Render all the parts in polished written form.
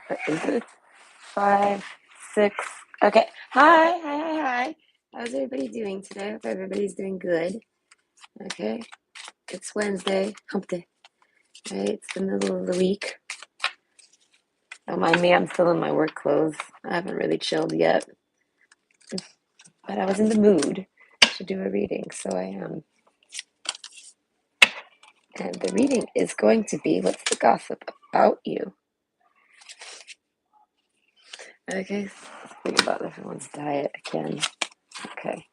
What is it? 5, 6. Okay. Hi. How's everybody doing today? Hope everybody's doing good. Okay. It's Wednesday, hump day. Right? It's the middle of the week. Don't mind me, I'm still in my work clothes. I haven't really chilled yet, but I was in the mood to do a reading, so I am. And the reading is going to be what's the gossip about you? Okay, let's think about everyone's diet again. Okay.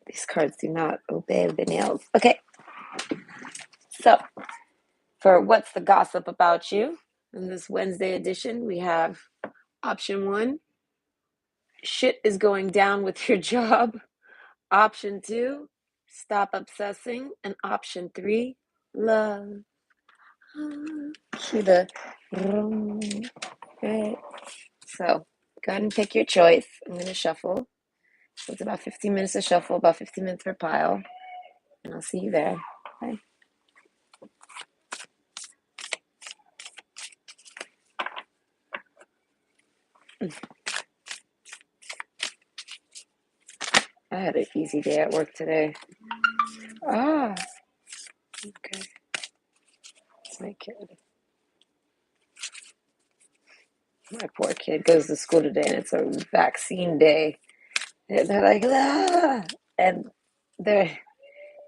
These cards do not obey the nails. Okay, so for what's the gossip about you, in this Wednesday edition, we have option 1, shit is going down with your job. Option 2, stop obsessing. And option 3, love. Cue the right. So go ahead and pick your choice. I'm going to shuffle. So it's about 15 minutes to shuffle, about 15 minutes per pile. And I'll see you there. Bye. I had an easy day at work today. Ah, okay. It's my kid. My poor kid goes to school today and it's a vaccine day. And they're like, ah! And they're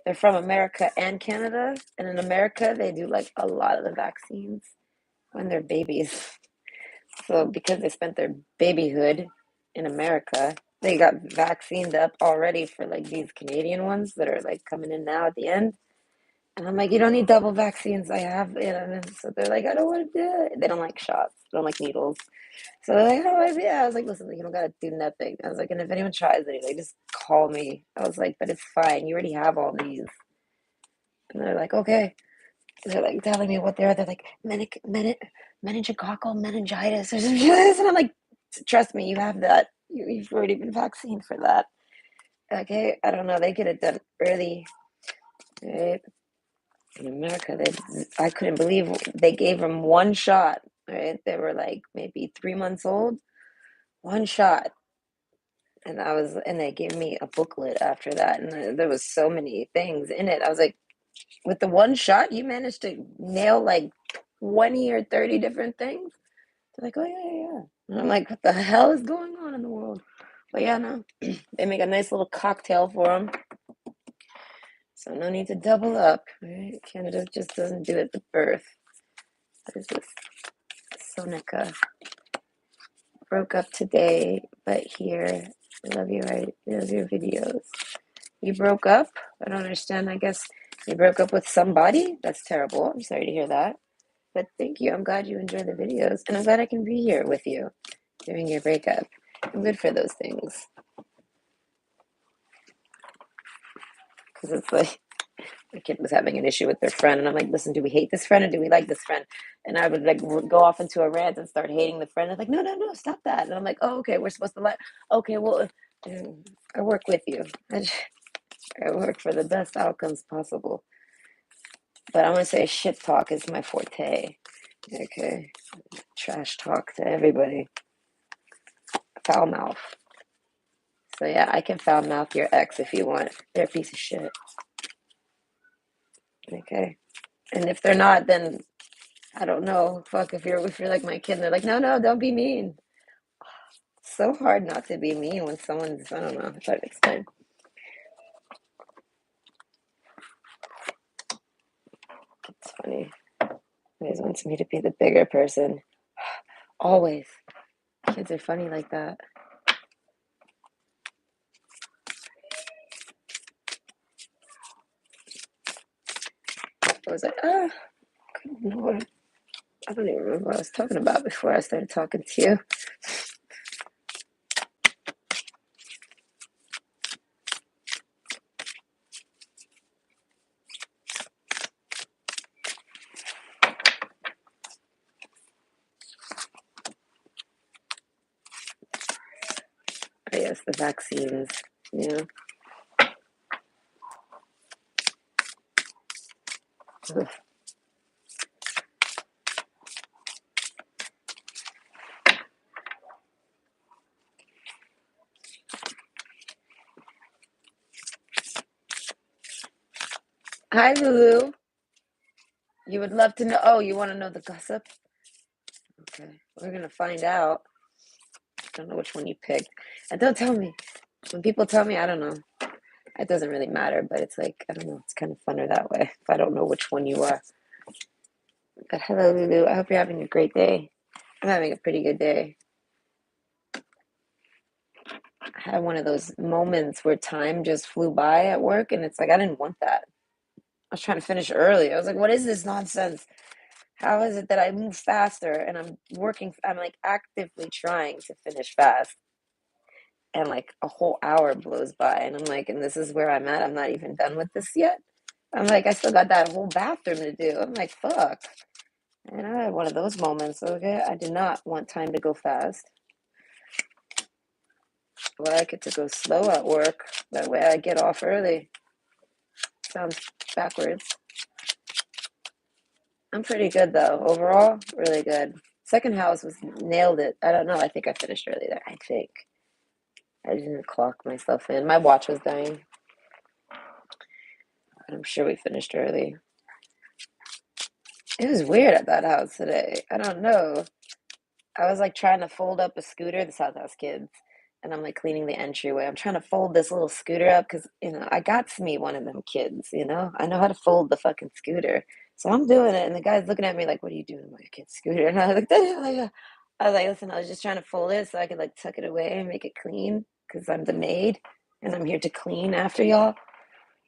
they're from America and Canada. And in America, they do like a lot of the vaccines when they're babies. So because they spent their babyhood in America, they got vaccinated up already for like these Canadian ones that are like coming in now at the end. And I'm like, you don't need double vaccines. I have, so they're like, I don't want to do it. They don't like shots. They don't like needles. So they're like, oh, yeah. I was like, listen, you don't got to do nothing. I was like, and if anyone tries anything, just call me. I was like, but it's fine. You already have all these. And they're like, okay. They're like telling me what they're like meningococcal meningitis or something. And I'm like, trust me, you have that. You've already been vaccinated for that. Okay, I don't know. They get it done early, right? In America, I couldn't believe they gave them one shot. Right, they were like maybe 3 months old, one shot, and they gave me a booklet after that, and there was so many things in it. I was like, with the one shot, you managed to nail like 20 or 30 different things. They're like, oh, yeah. And I'm like, what the hell is going on in the world? But yeah, no, they make a nice little cocktail for them. So no need to double up, right? Canada just doesn't do it at birth. What is this? Sonica broke up today, but here, I love you, right? I love your videos. You broke up? I don't understand. I guess you broke up with somebody? That's terrible. I'm sorry to hear that. But thank you. I'm glad you enjoy the videos. And I'm glad I can be here with you during your breakup. I'm good for those things. Because it's like, my kid was having an issue with their friend. And I'm like, listen, do we hate this friend or do we like this friend? And I would like go off into a rant and start hating the friend. I'm like, no, stop that. And I'm like, oh, okay, we're supposed to like, okay, well, I work with you. I work for the best outcomes possible. But I'm going to say shit talk is my forte. Okay. Trash talk to everybody. Foul mouth. So yeah, I can foul mouth your ex if you want. They're a piece of shit. Okay. And if they're not, then I don't know. Fuck, if you're like my kid and they're like, no, don't be mean. It's so hard not to be mean when someone's, I don't know, I'm trying to explain. It's funny. Always wants me to be the bigger person. Always. Kids are funny like that. I was like, I don't even remember what I was talking about before I started talking to you. I guess the vaccines, yeah. Ugh. Hi, Lulu. You would love to know. Oh, you want to know the gossip? Okay, we're gonna find out. I don't know which one you picked. And don't tell me. When people tell me, I don't know. It doesn't really matter, but it's like, I don't know. It's kind of funner that way if I don't know which one you are. But hello, Lulu. I hope you're having a great day. I'm having a pretty good day. I had one of those moments where time just flew by at work, and it's like, I didn't want that. I was trying to finish early. I was like, what is this nonsense? How is it that I move faster and I'm like actively trying to finish fast, and like a whole hour blows by, and I'm like, and this is where I'm at. I'm not even done with this yet. I'm like, I still got that whole bathroom to do. I'm like, fuck. And I had one of those moments, okay? I did not want time to go fast. Well, I get to go slow at work. That way I get off early. Sounds backwards. I'm pretty good though. Overall, really good. Second house was nailed it. I don't know. I think I finished early there. I think. I didn't clock myself in. My watch was dying. I'm sure we finished early. It was weird at that house today. I don't know. I was like trying to fold up a scooter, the South House kids, and I'm like cleaning the entryway. I'm trying to fold this little scooter up because, I got to meet one of them kids. I know how to fold the fucking scooter. So I'm doing it, and the guy's looking at me like, what are you doing with your kid's scooter? And I was like, listen, I was just trying to fold it so I could like tuck it away and make it clean because I'm the maid and I'm here to clean after y'all.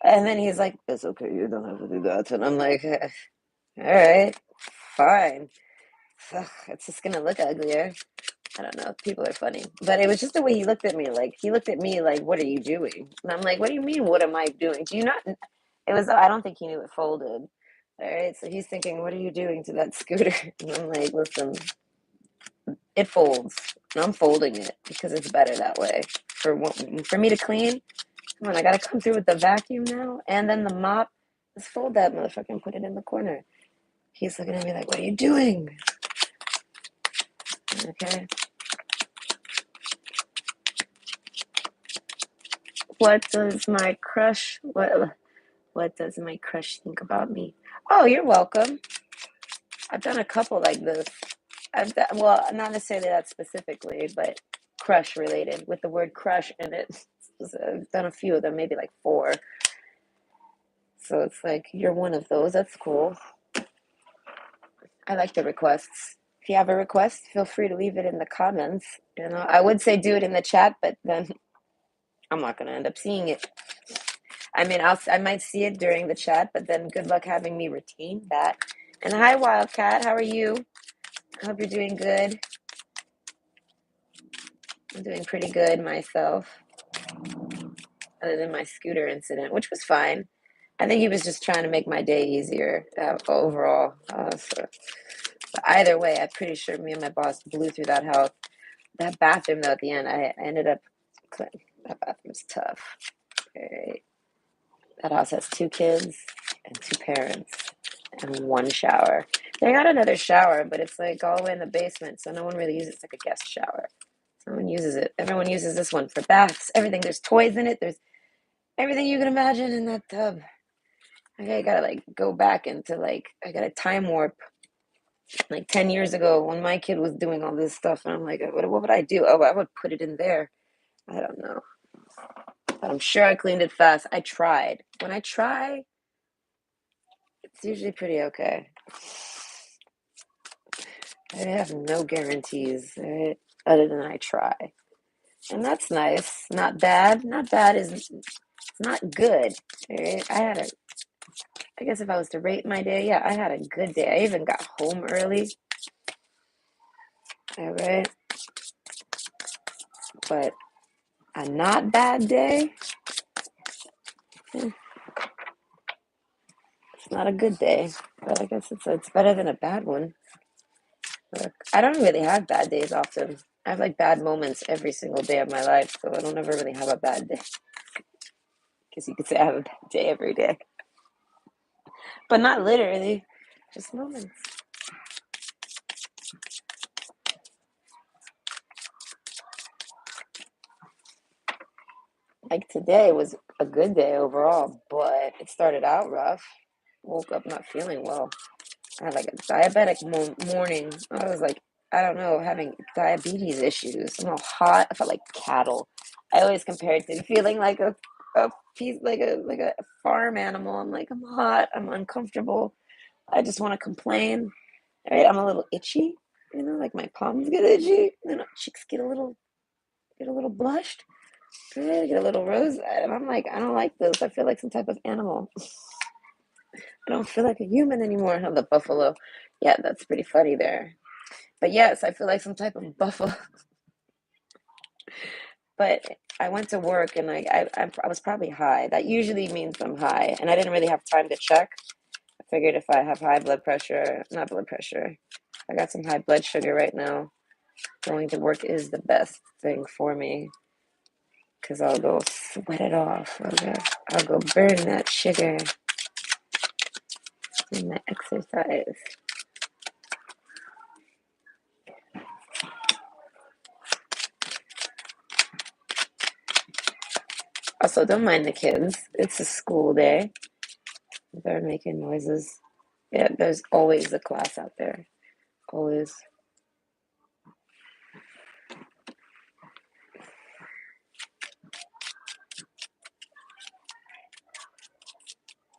And then he's like, it's okay, you don't have to do that. And I'm like, all right, fine. Ugh, it's just gonna look uglier. I don't know. People are funny. But it was just the way he looked at me. Like, he looked at me like, what are you doing? And I'm like, what do you mean, what am I doing? Do you not? It was, I don't think he knew it folded. All right. So he's thinking, what are you doing to that scooter? And I'm like, listen, it folds. And I'm folding it because it's better that way. For me to clean, come on, I got to come through with the vacuum now. And then the mop. Let's fold that motherfucker and put it in the corner. He's looking at me like, what are you doing? Okay. What does my crush think about me? Oh, you're welcome. I've done a couple like this. Well, not necessarily that specifically, but crush related with the word crush in it. I've done a few of them, maybe like four. So it's like you're one of those. That's cool. I like the requests. If you have a request, feel free to leave it in the comments. I would say do it in the chat, but then I'm not going to end up seeing it. I mean, I might see it during the chat, but then good luck having me retain that. And hi, Wildcat. How are you? I hope you're doing good. I'm doing pretty good myself, other than my scooter incident, which was fine. I think he was just trying to make my day easier overall. But either way, I'm pretty sure me and my boss blew through that house. That bathroom, though, at the end, I ended up cleaning. That bathroom's tough. Right. That house has 2 kids and 2 parents and 1 shower. They got another shower, but it's like all the way in the basement, so no one really uses it. It's like a guest shower. No one uses it. Everyone uses this one for baths, everything. There's toys in it. There's everything you can imagine in that tub. I gotta like go back into like, I got a time warp like 10 years ago when my kid was doing all this stuff. And I'm like, what would I do? Oh, I would put it in there. I don't know. But I'm sure I cleaned it fast. I tried. When I try, it's usually pretty okay. I have no guarantees, right? Other than I try. And that's nice. Not bad. Not bad is not good. Right? I guess if I was to rate my day, yeah, I had a good day. I even got home early. All right. But a not bad day, it's not a good day. But I guess it's better than a bad one. Look, I don't really have bad days often. I have like bad moments every single day of my life, so I don't ever really have a bad day. Because you could say I have a bad day every day. But not literally, just moments. Like today was a good day overall, but it started out rough. Woke up not feeling well. I had like a diabetic morning. I was like, I don't know, having diabetes issues. I'm all hot. I felt like cattle. I always compare it to feeling like a piece, like a farm animal. I'm like, I'm hot. I'm uncomfortable. I just want to complain. Right? I'm a little itchy. Like my palms get itchy. Then my cheeks get a little blushed. Right? I get a little rose. And I'm like, I don't like this. I feel like some type of animal. I don't feel like a human anymore. How the buffalo. Yeah, that's pretty funny there. But yes, I feel like some type of buffalo. But I went to work and I was probably high. That usually means I'm high, and I didn't really have time to check. I figured if I have high blood pressure, not blood pressure, I got some high blood sugar right now. Going to work is the best thing for me because I'll go sweat it off. I'll go burn that sugar in my exercise. Also, don't mind the kids. It's a school day. They're making noises. Yeah, there's always a class out there. Always.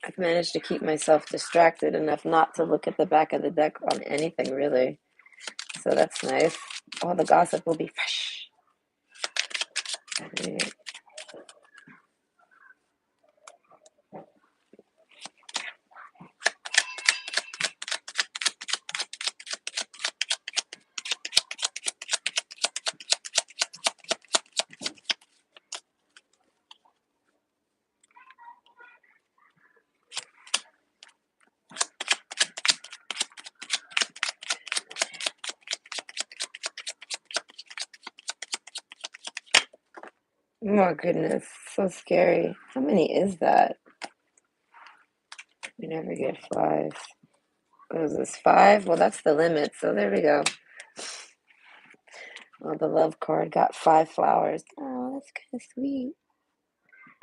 I've managed to keep myself distracted enough not to look at the back of the deck on anything really. So that's nice. All the gossip will be fresh. Right. Oh my goodness, so scary. How many is that? We never get five. What is this, five? Well, that's the limit, so there we go. Well, the love card got 5 flowers. Oh, that's kind of sweet.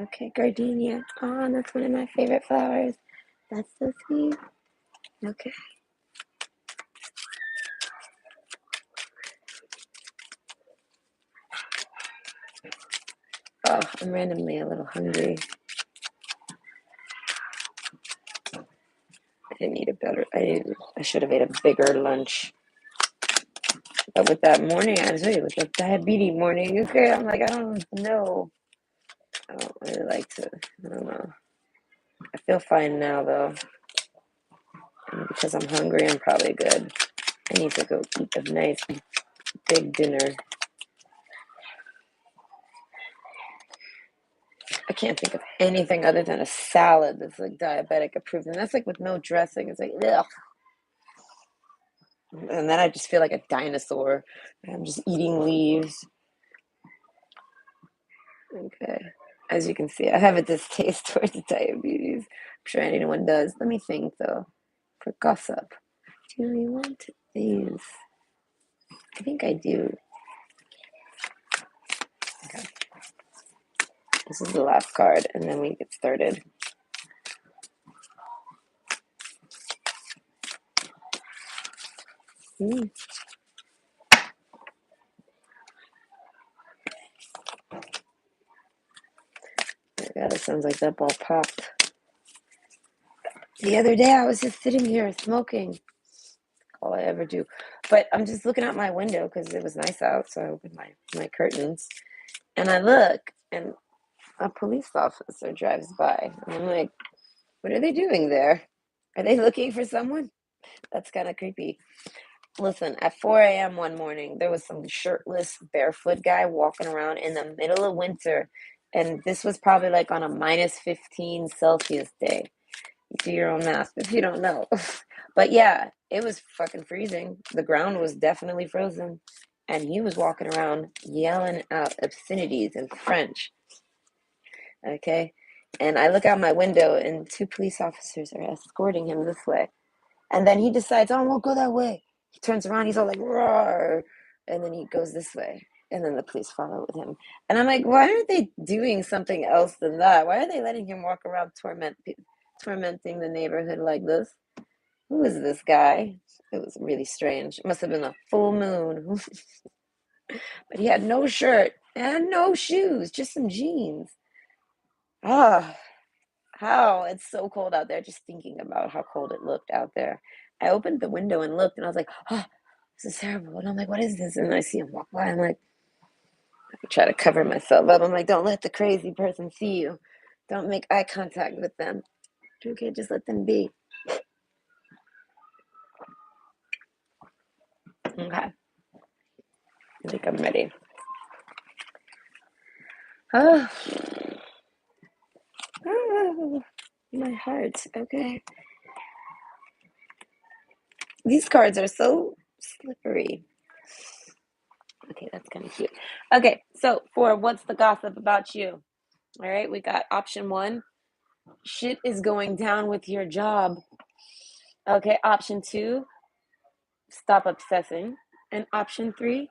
Okay, gardenia. Oh, that's one of my favorite flowers. That's so sweet. Okay. Oh, I'm randomly a little hungry. I didn't eat a better. I should have ate a bigger lunch. But with that morning, I tell you, with the diabetes morning, okay, I'm like, I don't know. I don't really like to. I don't know. I feel fine now though, and because I'm hungry, I'm probably good. I need to go eat a nice big dinner. I can't think of anything other than a salad that's like diabetic approved, and that's like with no dressing. It's like ugh. And then I just feel like a dinosaur. I'm just eating leaves. Okay. As you can see, I have a distaste towards diabetes. I'm sure anyone does. Let me think though. For gossip. Do we want these? I think I do. Okay. This is the last card, and then we get started. Mm. God, it sounds like that ball popped. The other day, I was just sitting here smoking. All I ever do. But I'm just looking out my window because it was nice out, so I opened my curtains. And I look, and a police officer drives by. And I'm like, what are they doing there? Are they looking for someone? That's kind of creepy. Listen, at 4 a.m. one morning, there was some shirtless, barefoot guy walking around in the middle of winter. And this was probably like on a minus 15 Celsius day. You do your own math if you don't know. But yeah, it was fucking freezing. The ground was definitely frozen. And he was walking around yelling out obscenities in French. Okay. And I look out my window, and two police officers are escorting him this way. And then he decides, oh, I won't go that way. He turns around, he's all like, roar. And then he goes this way. And then the police follow with him. And I'm like, why aren't they doing something else than that? Why are they letting him walk around tormenting the neighborhood like this? Who is this guy? It was really strange. It must have been a full moon. But he had no shirt and no shoes, just some jeans. Ah, how it's so cold out there. Just thinking about how cold it looked out there. I opened the window and looked, and I was like, oh, this is terrible. And I'm like, what is this? And I see him walk by. I'm like, I try to cover myself up. I'm like, don't let the crazy person see you. Don't make eye contact with them. Okay, just let them be. Okay, I think I'm ready. Oh, oh my heart. Okay. These cards are so slippery. Okay, that's kind of cute. Okay, so for what's the gossip about you? All right, we got option one, shit is going down with your job. Okay, option two, stop obsessing. And option three,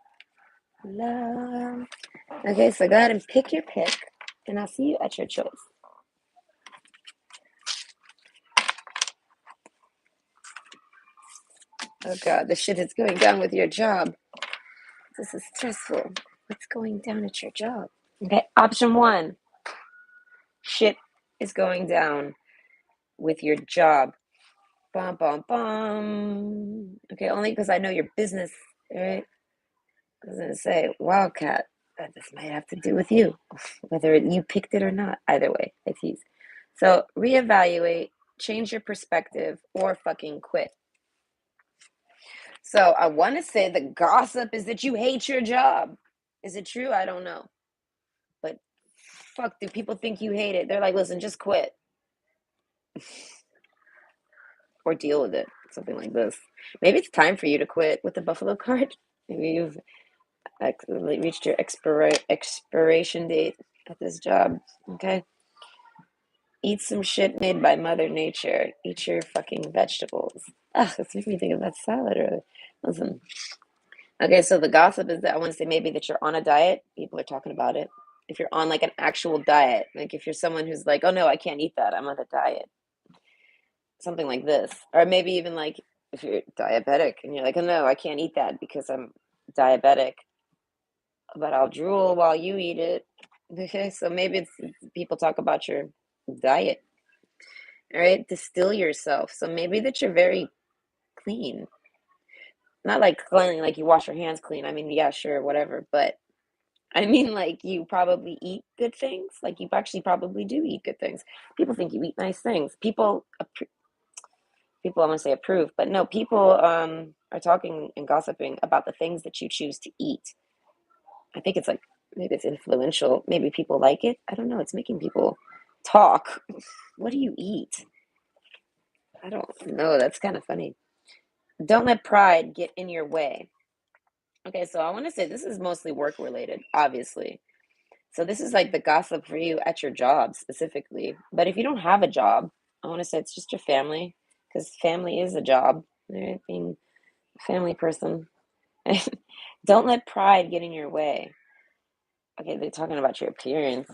love. Okay, so go ahead and pick your pick, and I'll see you at your choice. Oh God, the shit is going down with your job. This is stressful. What's going down at your job? Okay, option one, shit is going down with your job. Bum, bum, bum. Okay, only because I know your business, right? I was gonna say, Wildcat, but this might have to do with you, whether you picked it or not. Either way, I tease. So reevaluate, change your perspective, or fucking quit. So I want to say the gossip is that you hate your job. Is it true? I don't know. But fuck, do people think you hate it? They're like, listen, just quit or deal with it. Something like this. Maybe it's time for you to quit with the Buffalo card. Maybe you've reached your expiration date at this job. Okay. Eat some shit made by Mother Nature. Eat your fucking vegetables. Ugh, this makes me think of that salad. Or listen. Okay, so the gossip is that I want to say maybe that you're on a diet. People are talking about it. If you're on like an actual diet, like if you're someone who's like, oh no, I can't eat that. I'm on a diet. Something like this. Or maybe even like if you're diabetic and you're like, oh no, I can't eat that because I'm diabetic, but I'll drool while you eat it. Okay, so maybe it's people talk about your diet. All right, distill yourself. So maybe that you're very clean. Not like clean, like you wash your hands clean. I mean, yeah, sure, whatever. But I mean, like you probably eat good things. Like you actually probably do eat good things. People think you eat nice things. People, I want to say approve, but no, people are talking and gossiping about the things that you choose to eat. I think it's like maybe it's influential. Maybe people like it. I don't know. It's making people talk. What do you eat? I don't know. That's kind of funny. Don't let pride get in your way. Okay, so I want to say this is mostly work related, obviously. So this is like the gossip for you at your job specifically. But if you don't have a job, I want to say it's just your family, because family is a job. Right? Being a family person. Don't let pride get in your way. Okay, they're talking about your appearance.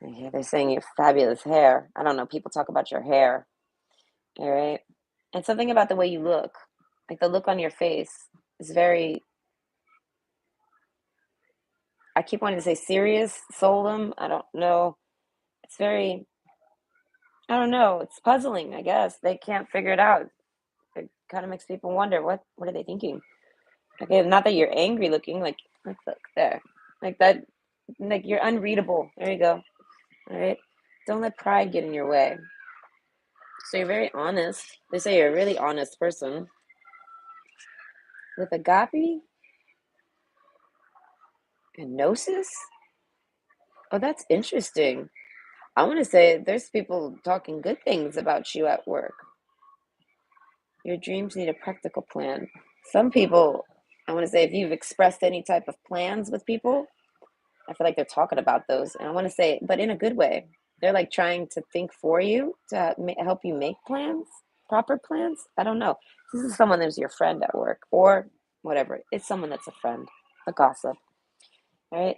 Yeah, they're saying you have fabulous hair. I don't know. People talk about your hair. All right. And something about the way you look, like the look on your face is very, I keep wanting to say serious, solemn. I don't know. It's very, I don't know. It's puzzling, I guess. They can't figure it out. It kind of makes people wonder what are they thinking? Okay, not that you're angry looking, like look there. Like that, like you're unreadable. There you go. All right. Don't let pride get in your way. So you're very honest. They say you're a really honest person. With agape and gnosis? Oh, that's interesting. I want to say there's people talking good things about you at work. Your dreams need a practical plan. Some people, I want to say, if you've expressed any type of plans with people, I feel like they're talking about those. And I want to say, but in a good way. They're like trying to think for you to help you make plans, proper plans. I don't know. This is someone that's your friend at work or whatever. It's someone that's a friend, a gossip. All right.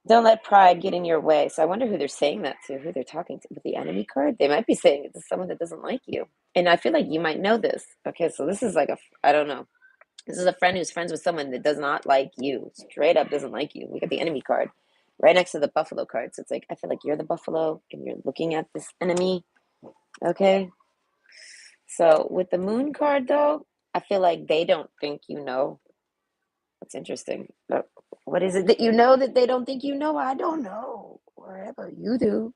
Don't let pride get in your way. So I wonder who they're saying that to, who they're talking to with the enemy card. They might be saying it to someone that doesn't like you. And I feel like you might know this. Okay, so this is like I don't know. This is a friend who's friends with someone that does not like you. Straight up doesn't like you. We got the enemy card right next to the buffalo card. So it's like, I feel like you're the buffalo and you're looking at this enemy. Okay. So with the moon card though, I feel like they don't think you know. That's interesting. But what is it that you know that they don't think you know? I don't know. Wherever you do.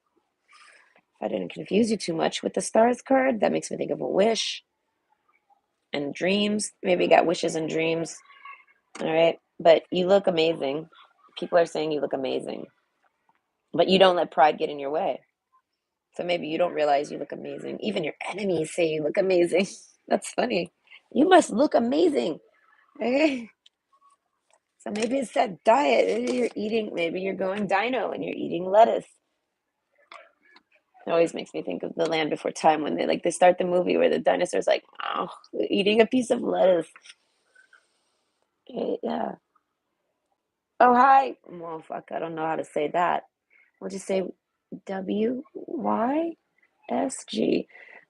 If I didn't confuse you too much with the stars card, that makes me think of a wish and dreams. Maybe you got wishes and dreams. All right. But you look amazing. People are saying you look amazing. But you don't let pride get in your way. So maybe you don't realize you look amazing. Even your enemies say you look amazing. That's funny. You must look amazing. Okay. So maybe it's that diet. Maybe you're eating, maybe you're going dino and you're eating lettuce. It always makes me think of The Land Before Time when they start the movie where the dinosaur's like, oh, eating a piece of lettuce. Yeah. Oh, hi. Well, fuck, I don't know how to say that. We'll just say WYSG.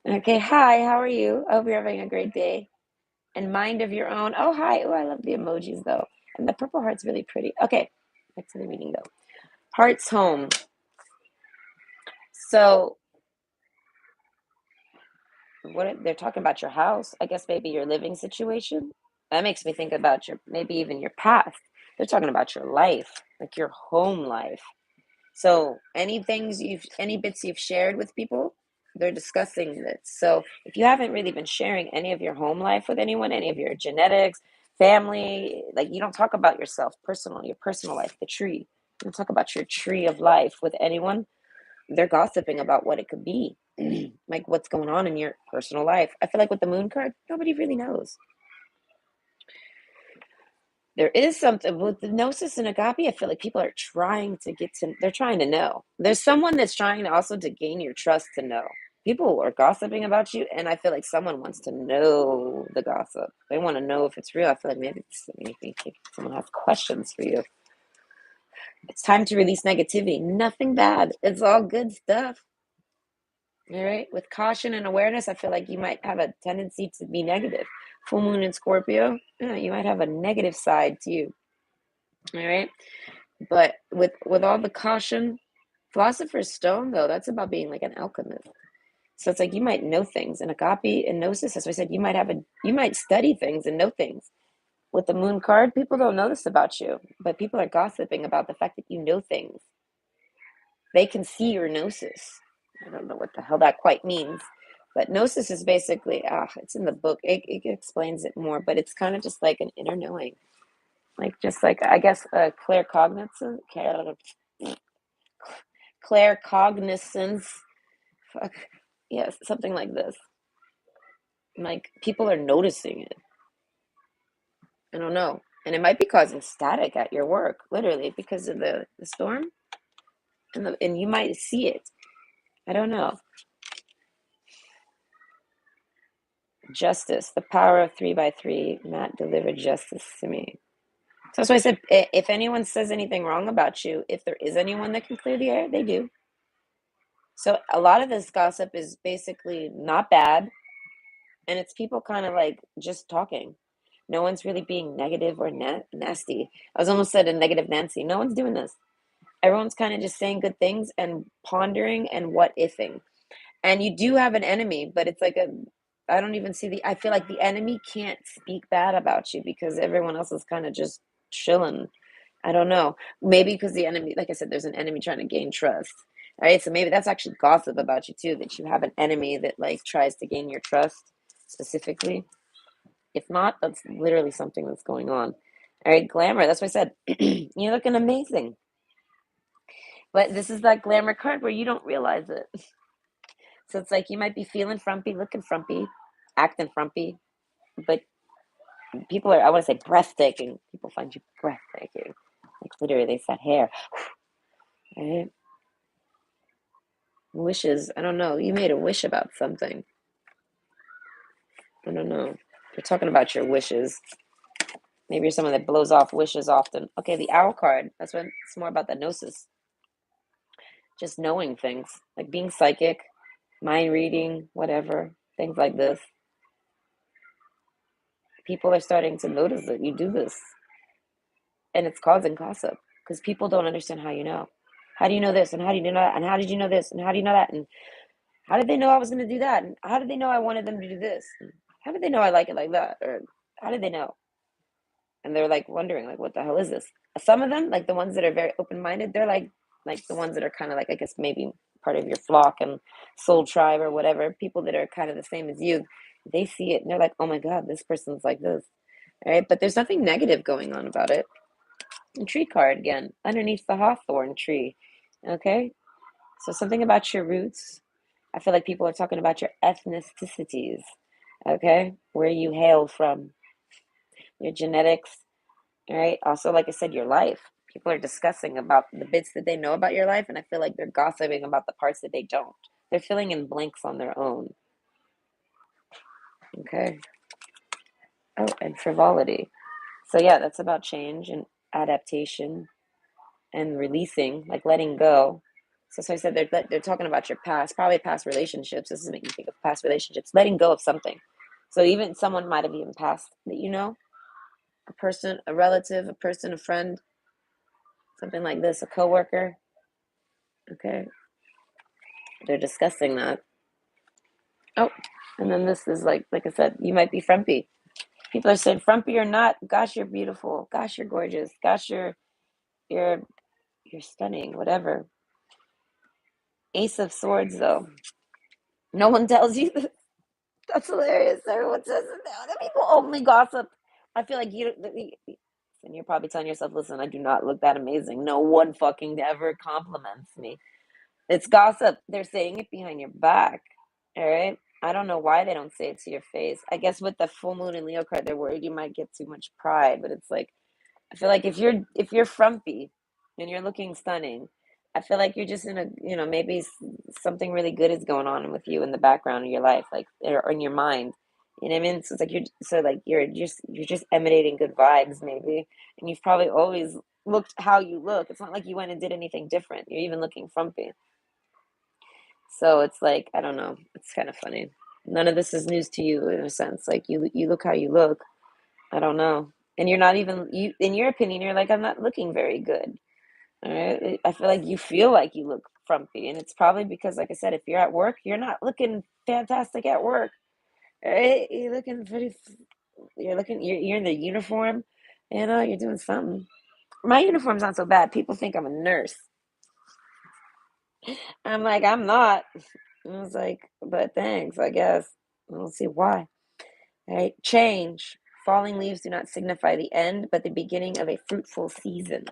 Okay, hi, how are you? I hope you're having a great day. And mind of your own. Oh, hi. Oh, I love the emojis though. And the purple heart's really pretty. Okay, back to the reading though. Heart's home. So they're talking about your house. I guess maybe your living situation. That makes me think about your maybe even your past. They're talking about your life, like your home life. So any bits you've shared with people, they're discussing this. So if you haven't really been sharing any of your home life with anyone, any of your genetics, family, like you don't talk about yourself personal, your personal life, the tree. You don't talk about your tree of life with anyone. They're gossiping about what it could be, like what's going on in your personal life. I feel like with the moon card, nobody really knows. There is something with the gnosis and agape. I feel like people are trying to they're trying to know. There's someone that's trying to also to gain your trust to know. People are gossiping about you, and I feel like someone wants to know the gossip. They want to know if it's real. I feel like maybe someone has questions for you. It's time to release negativity. Nothing bad. It's all good stuff. All right. With caution and awareness, I feel like you might have a tendency to be negative. Full moon in Scorpio, yeah, you might have a negative side to you. All right. But with all the caution, philosopher's stone though, that's about being like an alchemist. So it's like you might know things, and agape and gnosis, as I said, you might study things and know things. With the moon card, people don't know this about you, but people are gossiping about the fact that you know things. They can see your gnosis. I don't know what the hell that quite means, but gnosis is basically it's in the book. It explains it more, but it's kind of just like an inner knowing, like just like I guess claircognizance, claircognizance. Fuck. Yes, something like this. Like people are noticing it. I don't know. And it might be causing static at your work, literally, because of the storm. And you might see it. I don't know. Justice, the power of 3 by 3. Matt delivered justice to me. So that's why I said if anyone says anything wrong about you, if there is anyone that can clear the air, they do. So a lot of this gossip is basically not bad. And it's people kind of like just talking. No one's really being negative or nasty. I was almost said a negative Nancy. No one's doing this. Everyone's kind of just saying good things and pondering and what ifing. And you do have an enemy, but it's like I don't even see I feel like the enemy can't speak bad about you because everyone else is kind of just chilling. I don't know. Maybe because the enemy, like I said, there's an enemy trying to gain trust. All right. So maybe that's actually gossip about you too, that you have an enemy that like tries to gain your trust specifically. If not, that's literally something that's going on. All right, glamour. That's what I said. You're looking amazing. But this is that glamour card where you don't realize it. So it's like you might be feeling frumpy, looking frumpy, acting frumpy, but people are, I want to say breathtaking. People find you breathtaking. Like literally, they said hair. Right? Wishes. I don't know. You made a wish about something. I don't know. They're talking about your wishes. Maybe you're someone that blows off wishes often. Okay, the owl card. That's when it's more about the gnosis. Just knowing things, like being psychic, mind reading, whatever, things like this. People are starting to notice that you do this, and it's causing gossip because people don't understand how you know. How do you know this? And how do you know that? And how did you know this? And how do you know that? And how did they know I was going to do that? And how did they know I wanted them to do this? And how did they know I like it like that? Or how did they know? And they're like wondering, like, what the hell is this? Some of them, like the ones that are very open-minded, they're like the ones that are kind of like, I guess maybe part of your flock and soul tribe or whatever. People that are kind of the same as you, they see it and they're like, oh my god, this person's like this, all right? But there's nothing negative going on about it. And tree card again, underneath the hawthorn tree. Okay, so something about your roots. I feel like people are talking about your ethnicities. Okay, where you hail from, your genetics. All right. Also, like I said, your life. People are discussing about the bits that they know about your life, and I feel like they're gossiping about the parts that they don't. They're filling in blanks on their own. Okay. Oh, and frivolity. So yeah, that's about change and adaptation and releasing, like letting go. So I said they're talking about your past, probably past relationships. This is making me think of past relationships, letting go of something. So even someone might have even passed that you know, a person, a relative, a person, a friend, something like this, a coworker. Okay, they're discussing that. Oh, and then this is like I said, you might be frumpy. People are saying frumpy or not, gosh, you're beautiful. Gosh, you're gorgeous. Gosh, you're you're stunning. Whatever. Ace of Swords, though. No one tells you this. That's hilarious. Everyone says it now. The people only gossip. I feel like and you're probably telling yourself, listen, I do not look that amazing. No one fucking ever compliments me. It's gossip. They're saying it behind your back. All right. I don't know why they don't say it to your face. I guess with the full moon and Leo card, they're worried you might get too much pride. But it's like I feel like if you're frumpy and you're looking stunning, I feel like you're just in a maybe something really good is going on with you in the background of your life, like or in your mind. You know what I mean? So it's like you're just emanating good vibes maybe, and you've probably always looked how you look. It's not like you went and did anything different. You're even looking frumpy. So it's like, I don't know. It's kind of funny. None of this is news to you in a sense. Like you look how you look. I don't know. And you're not even you in your opinion, you're like, I'm not looking very good. All right. I feel like you feel like you look frumpy. And it's probably because, like I said, if you're at work, you're not looking fantastic at work. All right. You're looking pretty you're in the uniform, you're doing something. My uniform's not so bad. People think I'm a nurse. I'm like, I'm not. I was like, but thanks, I guess. I don't see why. All right. Change. Falling leaves do not signify the end, but the beginning of a fruitful season.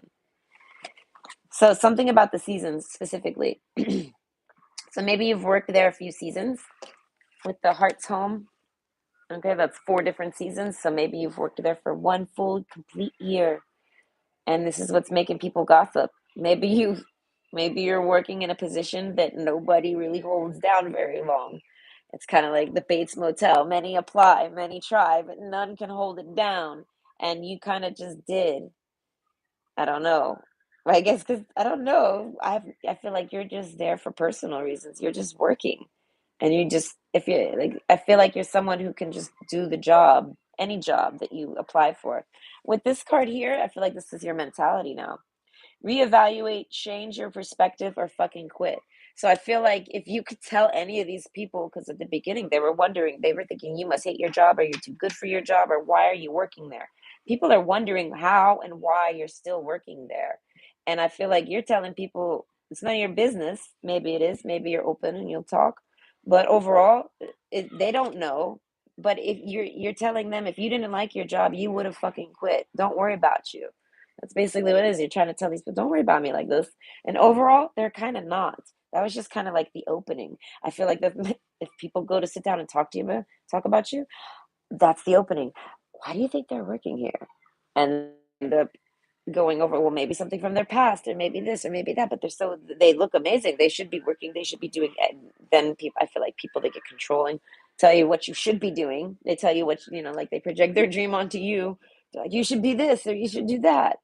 So something about the seasons specifically. So maybe you've worked there a few seasons with the Heart's Home. Okay, that's 4 different seasons. So maybe you've worked there for one full complete year. And this is what's making people gossip. Maybe you're working in a position that nobody really holds down very long. It's kind of like the Bates Motel. Many apply, many try, but none can hold it down. And you kind of just did. I don't know. I guess because I don't know. I feel like you're just there for personal reasons. You're just working, and you just if you like. I feel like you're someone who can just do the job, any job that you apply for. With this card here, I feel like this is your mentality now. Reevaluate, change your perspective, or fucking quit. So I feel like if you could tell any of these people, because at the beginning they were wondering, they were thinking you must hate your job, or you're too good for your job, or why are you working there? People are wondering how and why you're still working there. And I feel like you're telling people it's none of your business. Maybe it is. Maybe you're open and you'll talk. But overall, they don't know. But if you're telling them if you didn't like your job, you would have fucking quit. Don't worry about you. That's basically what it is. You're trying to tell these people, don't worry about me like this. And overall, they're kind of not. That was just kind of like the opening. I feel like that if people go to sit down and talk about you, that's the opening. Why do you think they're working here? And the going over, well, maybe something from their past, or maybe this, or maybe that, but they look amazing. They should be working. They should be doing. And then people, I feel like people that get controlling tell you what you should be doing. They tell you what like they project their dream onto you Like, you should be this or you should do that.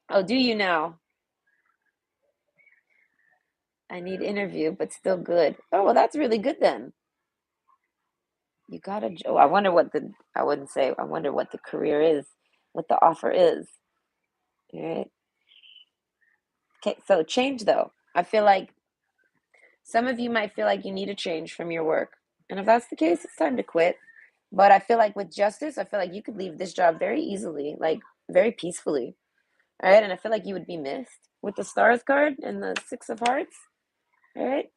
Oh, do you now? I need interview, but still good. Oh, well, that's really good then. You got a, oh, I wonder what the, I wouldn't say, I wonder what the career is, what the offer is. All right. Okay, so change though. I feel like some of you might feel like you need a change from your work. And if that's the case, it's time to quit. But I feel like with justice, I feel like you could leave this job very easily, like very peacefully. All right. And I feel like you would be missed with the stars card and the six of hearts. All right.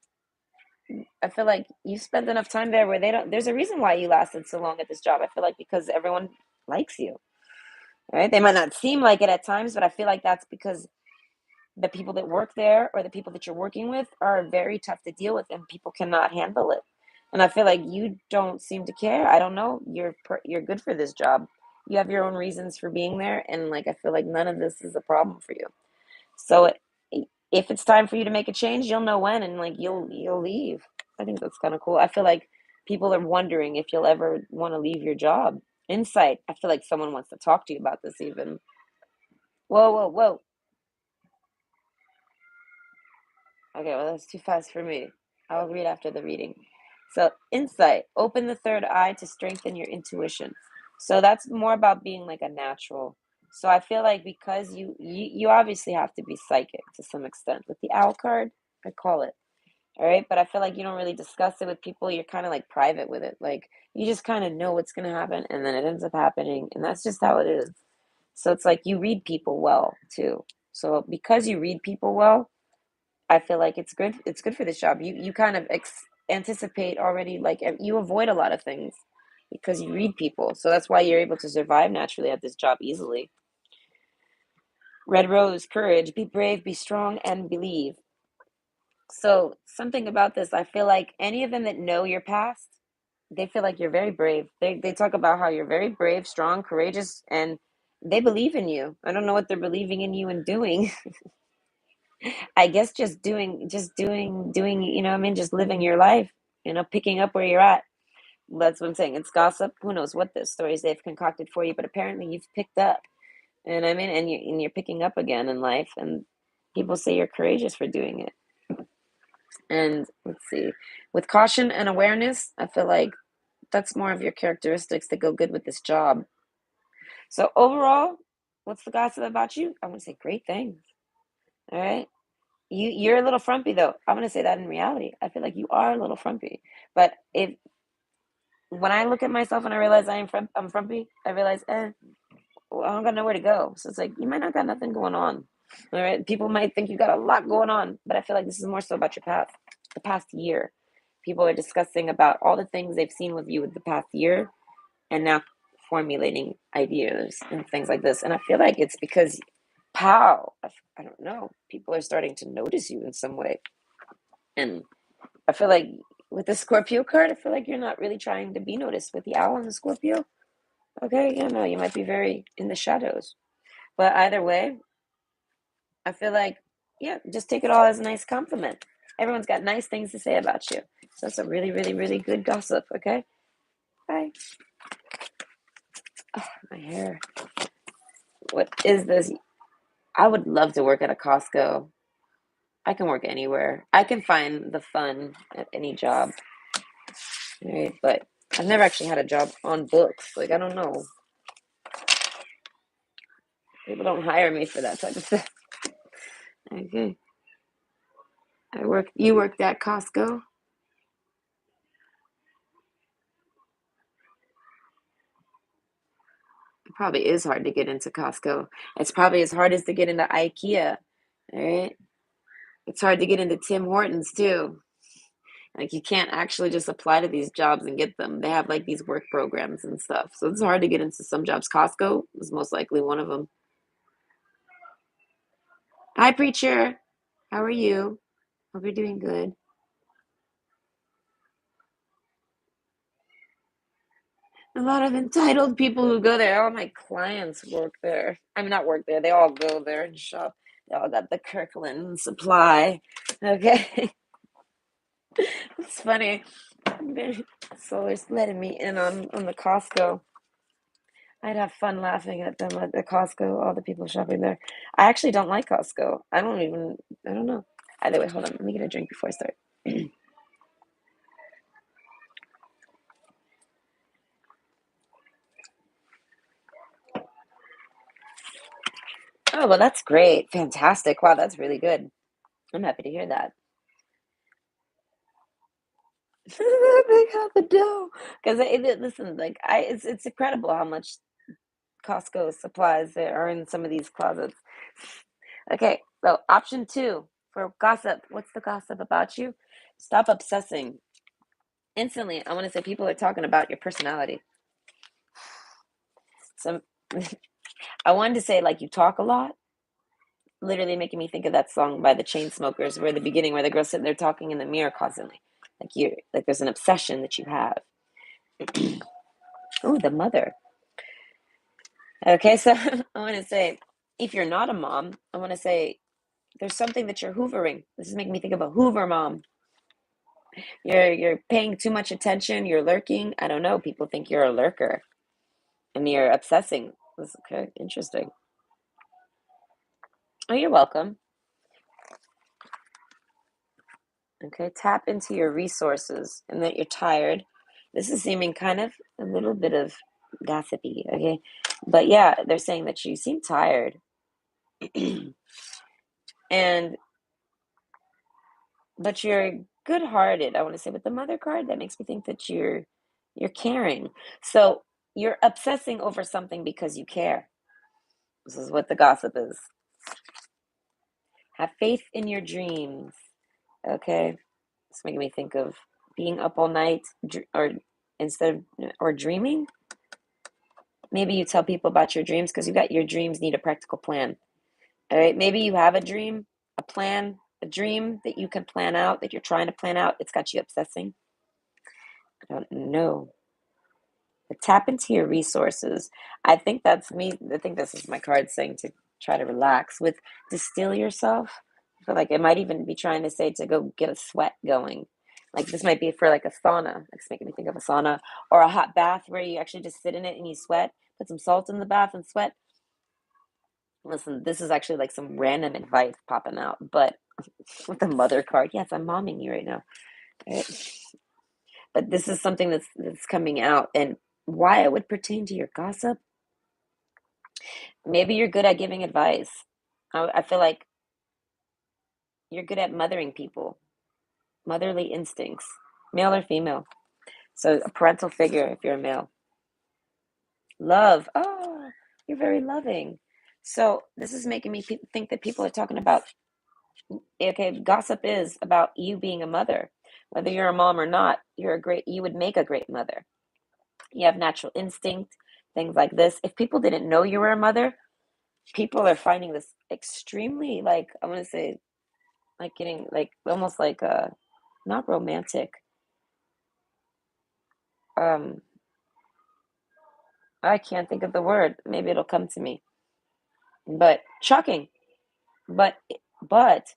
I feel like you spent enough time there where they don't, there's a reason why you lasted so long at this job. I feel like because everyone likes you. All right. They might not seem like it at times, but I feel like that's because the people that work there or the people that you're working with are very tough to deal with and people cannot handle it. And I feel like you don't seem to care. I don't know. You're good for this job. You have your own reasons for being there and like I feel like none of this is a problem for you. So if it's time for you to make a change, you'll know when and like you'll leave. I think that's kind of cool. I feel like people are wondering if you'll ever want to leave your job. Insight. I feel like someone wants to talk to you about this even. Whoa, whoa, whoa. Okay, well, that's too fast for me. I'll read after the reading. So, insight, open the third eye to strengthen your intuition. So that's more about being like a natural. So I feel like because you obviously have to be psychic to some extent with the owl card, I call it. All right, but I feel like you don't really discuss it with people. You're kind of like private with it. Like you just kind of know what's going to happen and then it ends up happening and that's just how it is. So it's like you read people well too. So because you read people well, I feel like it's good. It's good for this job. You kind of anticipate already, like you avoid a lot of things because you read people. So that's why you're able to survive naturally at this job easily. Red Rose, courage, be brave, be strong, and believe. So something about this, I feel like any of them that know your past, they feel like you're very brave. They talk about how you're very brave, strong, courageous, and they believe in you. I don't know what they're believing in you and doing. I guess doing, you know what I mean? Just living your life, picking up where you're at. That's what I'm saying. It's gossip. Who knows what the stories they've concocted for you, but apparently you've picked up. And I mean, and you're picking up again in life, and people say you're courageous for doing it. And let's see, with caution and awareness, I feel like that's more of your characteristics that go good with this job. So overall, what's the gossip about you? I want to say great things. All right. You're a little frumpy though. I'm gonna say that in reality. I feel like you are a little frumpy. But if when I look at myself and I realize I'm frumpy, I realize, well, I don't got nowhere to go. So it's like you might not got nothing going on. All right. People might think you got a lot going on, but I feel like this is more so about your path, the past year. People are discussing about all the things they've seen with you with the past year and now formulating ideas and things like this. And I feel like it's because how I don't know, people are starting to notice you in some way. And I feel like with the Scorpio card, I feel like you're not really trying to be noticed with the owl and the Scorpio. Okay, yeah, no, you might be very in the shadows. But either way, I feel like, yeah, just take it all as a nice compliment. Everyone's got nice things to say about you. So it's a really, really, really good gossip, okay? Bye. Oh, my hair. What is this? I would love to work at a Costco. I can work anywhere. I can find the fun at any job. Right? But I've never actually had a job on books. Like, I don't know. People don't hire me for that type of stuff. Okay. You worked at Costco? It probably is hard to get into Costco. It's probably as hard as to get into IKEA. All right. It's hard to get into Tim Hortons too. Like you can't actually just apply to these jobs and get them. They have like these work programs and stuff. So it's hard to get into some jobs. Costco is most likely one of them. Hi, preacher. How are you? Hope you're doing good. A lot of entitled people who go there. All my clients work there. I mean, not work there. They all go there and shop. They all got the Kirkland supply. Okay. It's funny. Solar's letting me in on the Costco. I'd have fun laughing at them at the Costco, all the people shopping there. I actually don't like Costco. I don't know. Either way, hold on. Let me get a drink before I start. Oh, well, that's great. Fantastic. Wow, that's really good. I'm happy to hear that. They have the dough. Because listen, like it's incredible how much Costco supplies there are in some of these closets. Okay, so option two for gossip. What's the gossip about you? Stop obsessing. Instantly, I want to say people are talking about your personality. Some I wanted to say like you talk a lot, literally making me think of that song by the Chainsmokers, where the beginning where the girl's sitting there talking in the mirror constantly. Like there's an obsession that you have. Oh, the mother. Okay, so I want to say if you're not a mom, I want to say there's something that you're hoovering. This is making me think of a Hoover mom. You're paying too much attention, you're lurking. I don't know, people think you're a lurker and you're obsessing. That's okay, interesting. Oh, you're welcome. Okay, tap into your resources and that you're tired. This is seeming kind of a little bit of gossipy, okay? But yeah, they're saying that you seem tired. And but you're good-hearted, I want to say with the mother card, that makes me think that you're caring. So you're obsessing over something because you care. This is what the gossip is. Have faith in your dreams. Okay. It's making me think of being up all night or instead of or dreaming. Maybe you tell people about your dreams because you got your dreams need a practical plan. All right. Maybe you have a dream, a plan, a dream that you can plan out, that you're trying to plan out. It's got you obsessing. I don't know. But tap into your resources. I think that's me. I think this is my card saying to try to relax with distill yourself. I feel like it might even be trying to say to go get a sweat going. Like this might be for like a sauna. It's making me think of a sauna or a hot bath where you actually just sit in it and you sweat. Put some salt in the bath and sweat. Listen, this is actually like some random advice popping out, but with the mother card, yes, I'm momming you right now. Right? But this is something that's coming out, and why it would pertain to your gossip. Maybe you're good at giving advice. I feel like you're good at mothering people, motherly instincts, male or female. So a parental figure if you're a male. Love. Oh, you're very loving. So this is making me think that people are talking about, okay, gossip is about you being a mother. Whether you're a mom or not, you would make a great mother. You have natural instinct, things like this. If people didn't know you were a mother, people are finding this extremely, like, I want to say, like getting like almost like not romantic. Um, I can't think of the word. Maybe it'll come to me. But shocking. But but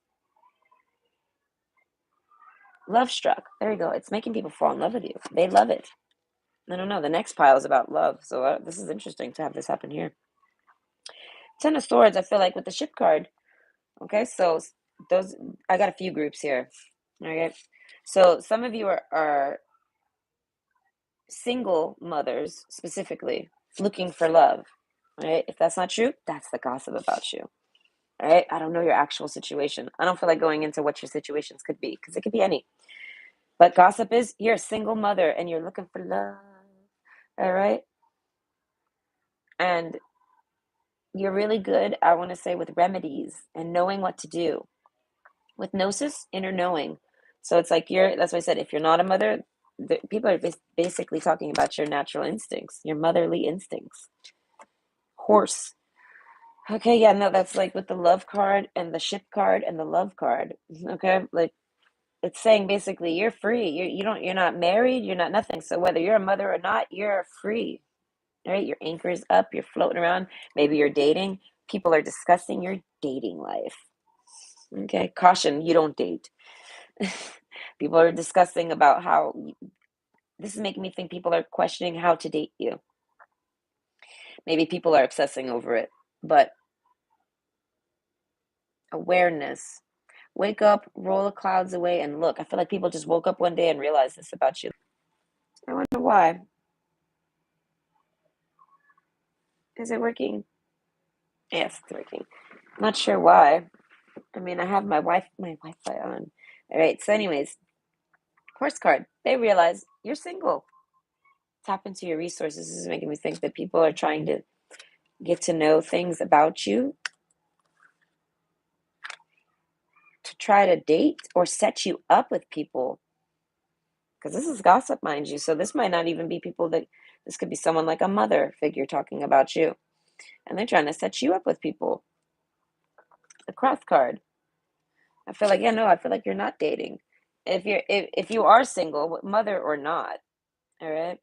love struck. There you go. It's making people fall in love with you. They love it. I don't know. The next pile is about love. So this is interesting to have this happen here. Ten of Swords. I feel like with the ship card. Okay, so those I got a few groups here. All right. So some of you are single mothers specifically looking for love. Right? If that's not true, that's the gossip about you. All right. I don't know your actual situation. I don't feel like going into what your situations could be because it could be any. But gossip is you're a single mother and you're looking for love. All right. And you're really good, I want to say, with remedies and knowing what to do. With gnosis, inner knowing. So it's like that's why I said, if you're not a mother, people are basically talking about your natural instincts, your motherly instincts. Horse. Okay, yeah, no, that's like with the love card and the ship card and the love card. Okay, like it's saying basically you're free. You're not married, you're not nothing. So whether you're a mother or not, you're free. Right? Your anchor's up, you're floating around. Maybe you're dating. People are discussing your dating life. Okay, caution, you don't date. People are discussing about how this is making me think people are questioning how to date you. Maybe people are obsessing over it, but awareness. Wake up, roll the clouds away, and look. I feel like people just woke up one day and realized this about you. I wonder why. Is it working? Yes, it's working. Not sure why. I mean, I have my Wi-Fi on. All right. So, anyways, horse card. They realize you're single. Tap into your resources. This is making me think that people are trying to get to know things about you to try to date or set you up with people. Because this is gossip, mind you. So this might not even be people that, this could be someone like a mother figure talking about you. And they're trying to set you up with people. The cross card. I feel like, yeah, no, I feel like you're not dating. If you are single, mother or not, all right,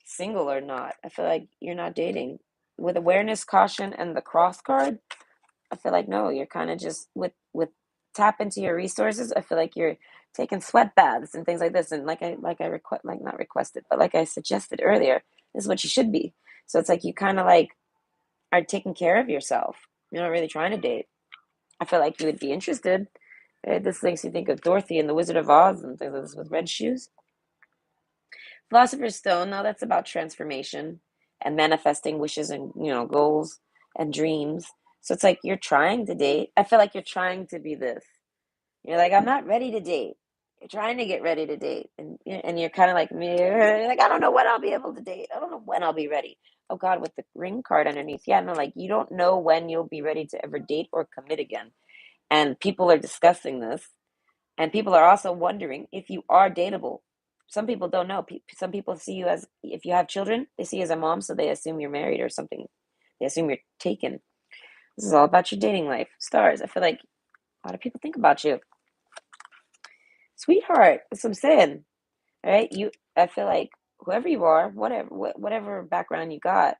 single or not, I feel like you're not dating. With awareness, caution, and the cross card, I feel like no, you're kind of just with tap into your resources. I feel like you're taking sweat baths and things like this. And like I request, like not requested, but like I suggested earlier, this is what you should be. So it's like you kind of like are taking care of yourself. You're not really trying to date. I feel like you would be interested. This makes you think of Dorothy and the Wizard of Oz and things like this with red shoes. Philosopher's Stone, now that's about transformation and manifesting wishes and goals and dreams. So it's like you're trying to date. I feel like you're trying to be this. You're like, I'm not ready to date. You're trying to get ready to date, and you're kind of like me. You're like, I don't know when I'll be able to date. I don't know when I'll be ready. Oh God, with the ring card underneath. Yeah, no, like you don't know when you'll be ready to ever date or commit again. And people are discussing this. And people are also wondering if you are dateable. Some people don't know. Some people see you as, if you have children, they see you as a mom, so they assume you're married or something. They assume you're taken. This is all about your dating life. Stars, I feel like a lot of people think about you. Sweetheart, that's what I'm saying. All right, I feel like whoever you are, whatever background you got,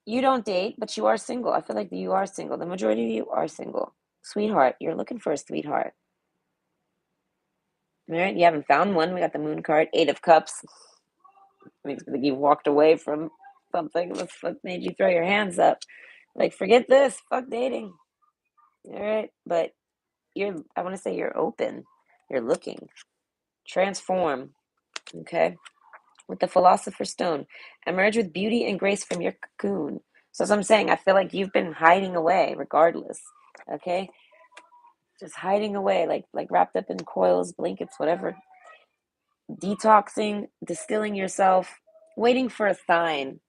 you don't date, but you are single. I feel like you are single. The majority of you are single. Sweetheart, you're looking for a sweetheart. All right, you haven't found one. We got the moon card, 8 of Cups. Makes me think you walked away from something. What made you throw your hands up? Like, forget this. Fuck dating. All right, but I want to say you're open. You're looking. Transform. Okay. With the Philosopher's Stone, emerge with beauty and grace from your cocoon. So as I'm saying, I feel like you've been hiding away regardless. Okay. Just hiding away, like wrapped up in coils, blankets, whatever. Detoxing, distilling yourself, waiting for a sign,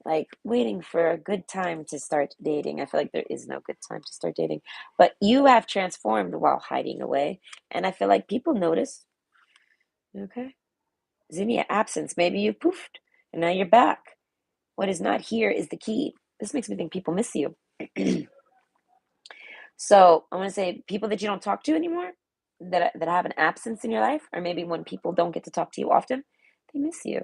like waiting for a good time to start dating. I feel like there is no good time to start dating, but you have transformed while hiding away. And I feel like people notice. Okay. Zinnia absence. Maybe you poofed and now you're back. What is not here is the key. This makes me think people miss you. So I want to say people that you don't talk to anymore, that have an absence in your life, or maybe when people don't get to talk to you often, they miss you.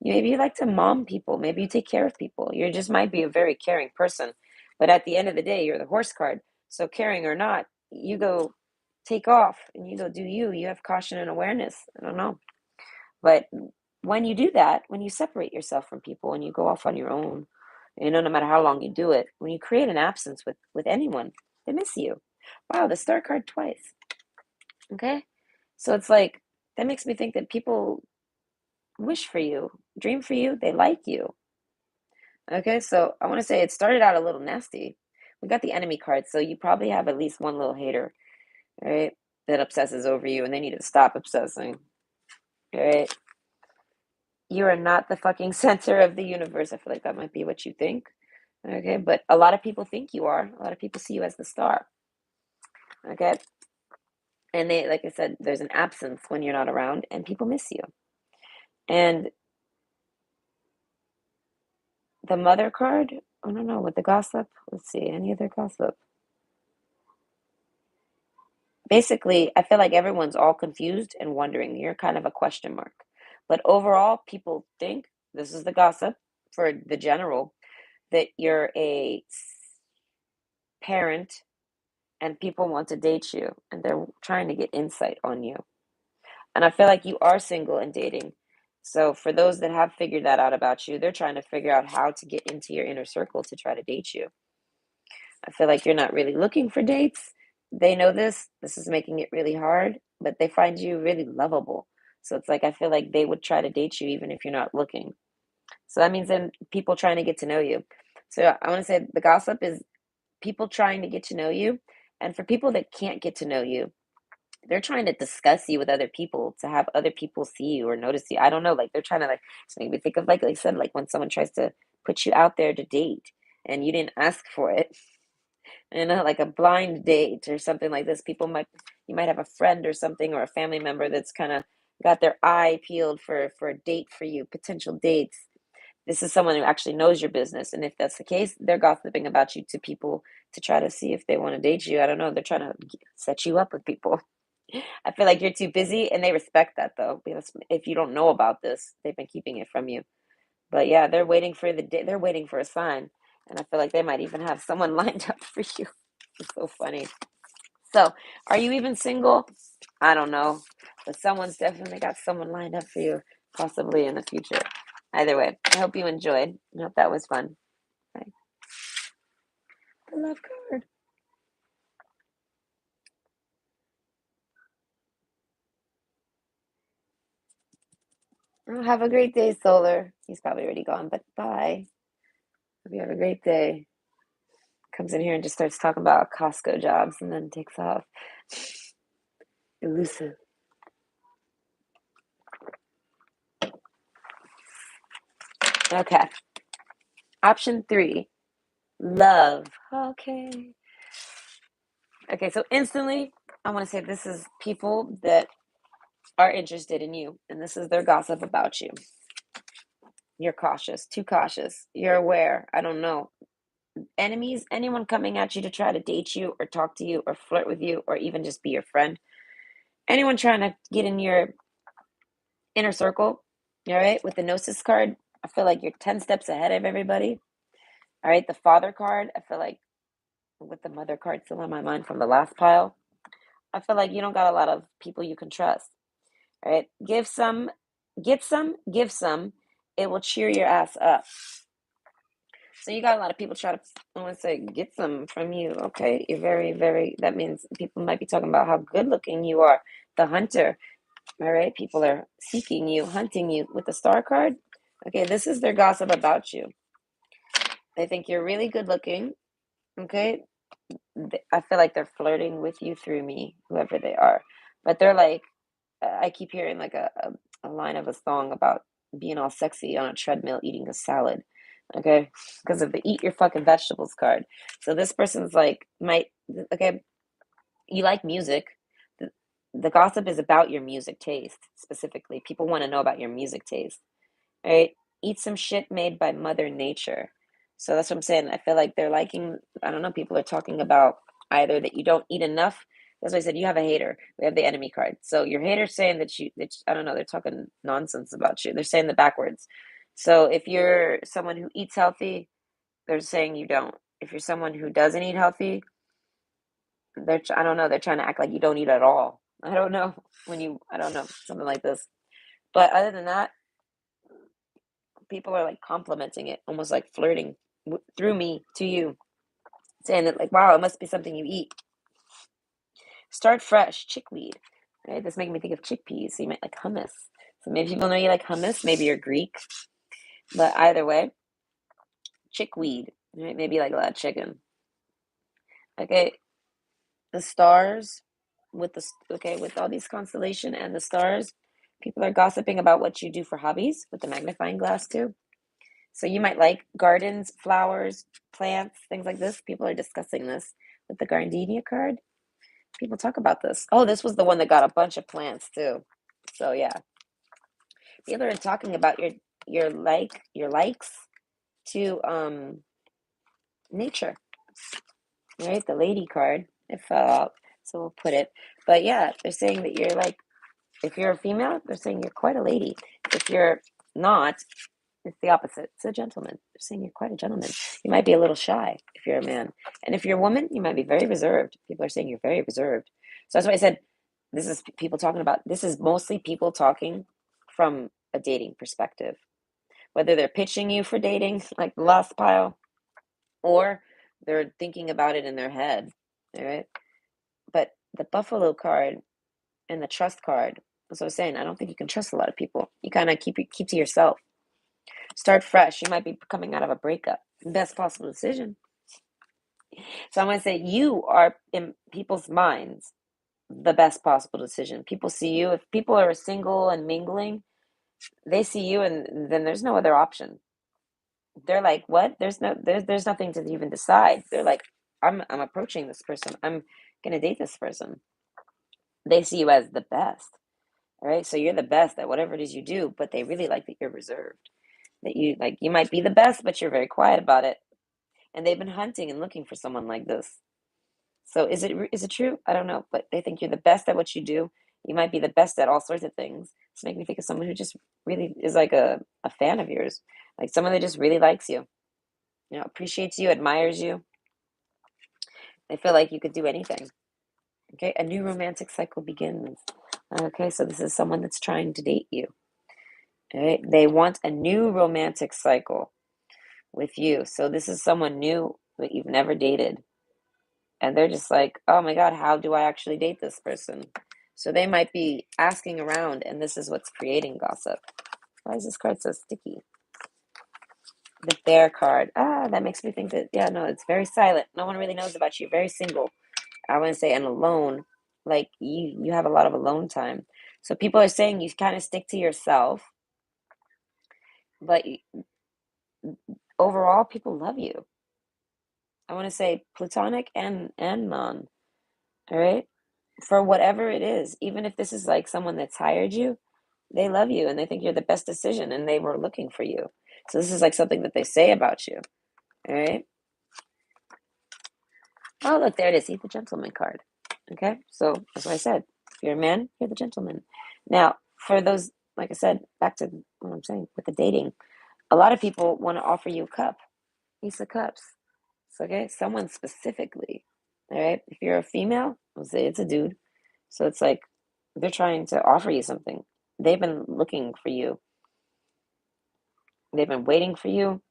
Maybe you like to mom people. Maybe you take care of people. You just might be a very caring person, but at the end of the day, you're the horse card. So caring or not, you go take off and you go do you. You have caution and awareness. I don't know, but when you do that, when you separate yourself from people and you go off on your own, no matter how long you do it, when you create an absence with anyone, they miss you. Wow, the star card twice. Okay, so it's like that makes me think that people wish for you, dream for you, they like you. Okay, so I want to say it started out a little nasty. We got the enemy card, so you probably have at least one little hater, right? That obsesses over you, and they need to stop obsessing, right? You are not the fucking center of the universe. I feel like that might be what you think. Okay, but a lot of people think you are. A lot of people see you as the star. Okay, and they, like I said, there's an absence when you're not around, and people miss you. And the mother card, I don't know, with the gossip. Let's see, any other gossip? Basically, I feel like everyone's all confused and wondering. You're kind of a question mark. But overall, people think this is the gossip for the general that you're a parent and people want to date you and they're trying to get insight on you. And I feel like you are single and dating. So for those that have figured that out about you, they're trying to figure out how to get into your inner circle to try to date you. I feel like you're not really looking for dates. They know this. This is making it really hard, but they find you really lovable. So it's like I feel like they would try to date you even if you're not looking. So that means then people trying to get to know you. So I want to say the gossip is people trying to get to know you. And for people that can't get to know you, they're trying to discuss you with other people to have other people see you or notice you. I don't know, like they're trying to like just make me think of like I said, like when someone tries to put you out there to date and you didn't ask for it, like a blind date or something like this. You might have a friend or something or a family member that's kind of got their eye peeled for a date for you, potential dates. This is someone who actually knows your business, and if that's the case, they're gossiping about you to people to try to see if they want to date you. I don't know. They're trying to set you up with people. I feel like you're too busy, and they respect that though, because if you don't know about this, they've been keeping it from you. But yeah, they're waiting for the day. They're waiting for a sign, and I feel like they might even have someone lined up for you. It's so funny. So, are you even single? I don't know, but someone's definitely got someone lined up for you, possibly in the future. Either way, I hope you enjoyed. I hope that was fun. Okay. The love card. Oh, have a great day, Solar. He's probably already gone, but bye. Hope you have a great day. Comes in here and just starts talking about Costco jobs and then takes off. Elusive. Okay. Option 3, love. Okay. Okay, so instantly, I want to say this is people that are interested in you, and this is their gossip about you. You're cautious, too cautious. You're aware. I don't know. Enemies, anyone coming at you to try to date you or talk to you or flirt with you or even just be your friend. Anyone trying to get in your inner circle, all right, with the Gnosis card, I feel like you're 10 steps ahead of everybody. All right, the Father card, I feel like with the Mother card still on my mind from the last pile, I feel like you don't got a lot of people you can trust. All right, give some, get some, give some. It will cheer your ass up. So you got a lot of people try to, I want to say, get some from you. Okay, you're very, very. That means people might be talking about how good looking you are, the hunter. All right, people are seeking you, hunting you with the Star card. Okay, this is their gossip about you. They think you're really good looking. Okay, I feel like they're flirting with you through me, whoever they are. But they're like, I keep hearing like a line of a song about being all sexy on a treadmill eating a salad. Okay, because of the eat your fucking vegetables card. So this person's like, might, okay, you like music. The gossip is about your music taste specifically. People want to know about your music taste. All right, eat some shit made by Mother Nature. So that's what I'm saying. I feel like they're liking, I don't know, people are talking about either that you don't eat enough. That's why I said you have a hater. We have the enemy card. So your hater's saying that I don't know, they're talking nonsense about you. They're saying the backwards. So if you're someone who eats healthy, they're saying you don't. If you're someone who doesn't eat healthy, I don't know, they're trying to act like you don't eat at all. I don't know I don't know, something like this. But other than that, people are like complimenting it, almost like flirting through me to you, saying that like, wow, it must be something you eat. Start fresh, chickweed. Right? That's making me think of chickpeas. So you might like hummus. So maybe people know you like hummus. Maybe you're Greek. But either way, chickweed. Right? Maybe you like a lot of chicken. Okay, the stars with all these constellation and the stars, people are gossiping about what you do for hobbies with the magnifying glass too. So you might like gardens, flowers, plants, things like this. People are discussing this with the gardenia card. People talk about this. Oh, this was the one that got a bunch of plants too. So yeah, people are talking about your likes to nature. Right, the lady card. It fell out, so we'll put it. But yeah, they're saying that you're like, if you're a female, they're saying you're quite a lady. If you're not, it's the opposite. It's a gentleman. They're saying you're quite a gentleman. You might be a little shy if you're a man. And if you're a woman, you might be very reserved. People are saying you're very reserved. So that's why I said this is people talking about, this is mostly people talking from a dating perspective. Whether they're pitching you for dating, like the last pile, or they're thinking about it in their head. All right. But the Buffalo card and the trust card, as I was saying, I don't think you can trust a lot of people. You kind of keep to yourself. Start fresh. You might be coming out of a breakup. Best possible decision. So I'm going to say you are in people's minds the best possible decision. People see you. If people are single and mingling, they see you, and then there's no other option. They're like, what? There's nothing to even decide. They're like, I'm approaching this person. I'm gonna date this person. They see you as the best. All right. So you're the best at whatever it is you do, but they really like that you're reserved. That you might be the best, but you're very quiet about it. And they've been hunting and looking for someone like this. So is it true? I don't know, but they think you're the best at what you do. You might be the best at all sorts of things. It's making me think of someone who just really is like a fan of yours, like someone that just really likes you, appreciates you, admires you. They feel like you could do anything. Okay, a new romantic cycle begins. Okay, so this is someone that's trying to date you. All right, they want a new romantic cycle with you. So this is someone new that you've never dated. And they're just like, oh my God, how do I actually date this person? So they might be asking around, and this is what's creating gossip. Why is this card so sticky? The bear card. That makes me think that, yeah, no, it's very silent. No one really knows about you. Very single. I want to say, and alone. Like you have a lot of alone time. So people are saying you kind of stick to yourself, but overall, people love you. I want to say platonic and non. All right, for whatever it is, even if this is like someone that's hired you, they love you and they think you're the best decision, and they were looking for you. So this is like something that they say about you. All right. Oh, look, there it is. See the gentleman card. Okay, so that's what I said. If you're a man, you're the gentleman. Now, for those, like I said, back to what I'm saying with the dating, a lot of people want to offer you a cup, Ace of Cups. So, okay, someone specifically. All right, if you're a female, I'll say it's a dude. So it's like they're trying to offer you something. They've been looking for you. They've been waiting for you.